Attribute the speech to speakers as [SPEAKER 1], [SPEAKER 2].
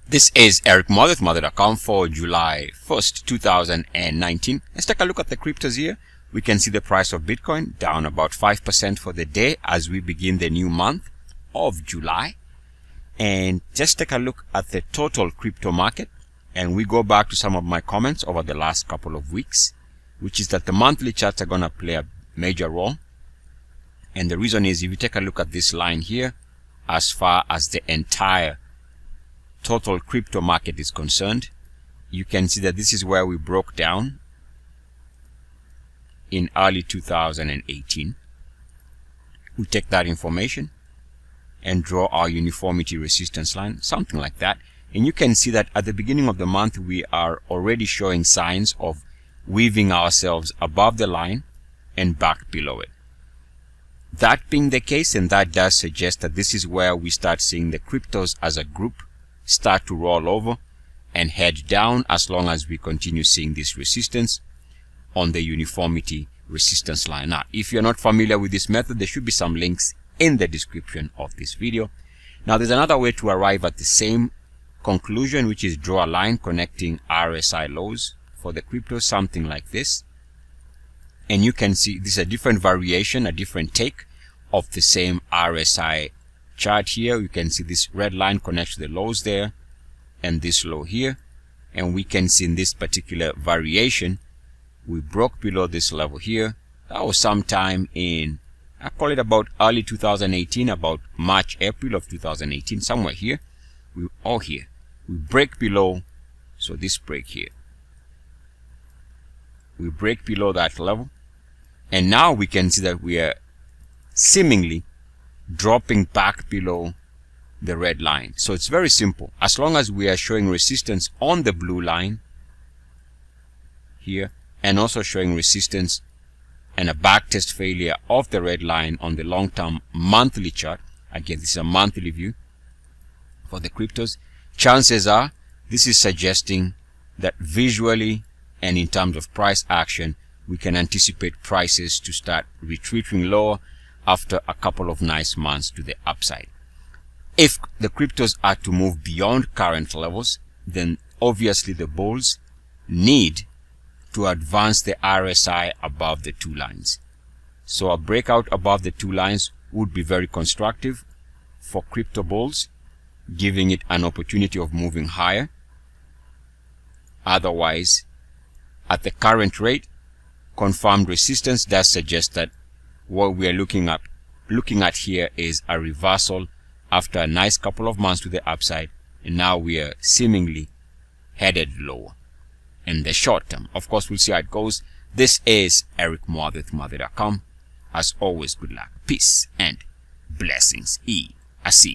[SPEAKER 1] This is Eric Muathe with Muathe.com for July 1st, 2019. Let's take a look at the cryptos here. We can see the price of Bitcoin down about 5% for the day as we begin the new month of July. And just take a look at the total crypto market. And we go back to some of my comments over the last couple of weeks, which is that the monthly charts are going to play a major role. And the reason is, if you take a look at this line here, as far as the entire total crypto market is concerned, you can see that this is where we broke down in early 2018. We take that information and draw our uniformity resistance line, something like that. And you can see that at the beginning of the month, we are already showing signs of weaving ourselves above the line and back below it. That being the case, and that does suggest that this is where we start seeing the cryptos as a group start to roll over and head down, as long as we continue seeing this resistance on the uniformity resistance line. Now, if you're not familiar with this method, there should be some links in the description of this video. Now, there's another way to arrive at the same conclusion, which is draw a line connecting RSI lows for the crypto, something like this. And you can see this is a different variation, a different take of the same RSI chart here. You can see this red line connects to the lows there and this low here. And we can see in this particular variation, we broke below this level here. That was sometime in, I call it about early 2018, about March, April of 2018, somewhere here. We break below, so this break here. We break below that level. And now we can see that we are seemingly dropping back below the red line. So it's very simple. As long as we are showing resistance on the blue line here, and also showing resistance and a backtest failure of the red line on the long-term monthly chart, again, this is a monthly view for the cryptos, chances are this is suggesting that visually and in terms of price action, we can anticipate prices to start retreating lower after a couple of nice months to the upside. If the cryptos are to move beyond current levels, then obviously the bulls need to advance the RSI above the two lines. So a breakout above the two lines would be very constructive for crypto bulls, giving it an opportunity of moving higher. Otherwise, at the current rate, confirmed resistance does suggest that what we are looking at here is a reversal after a nice couple of months to the upside, and now we are seemingly headed lower in the short term. Of course, we'll see how it goes. This is Eric Muathe with Muathe.com. As always, good luck, peace, and blessings. ESS.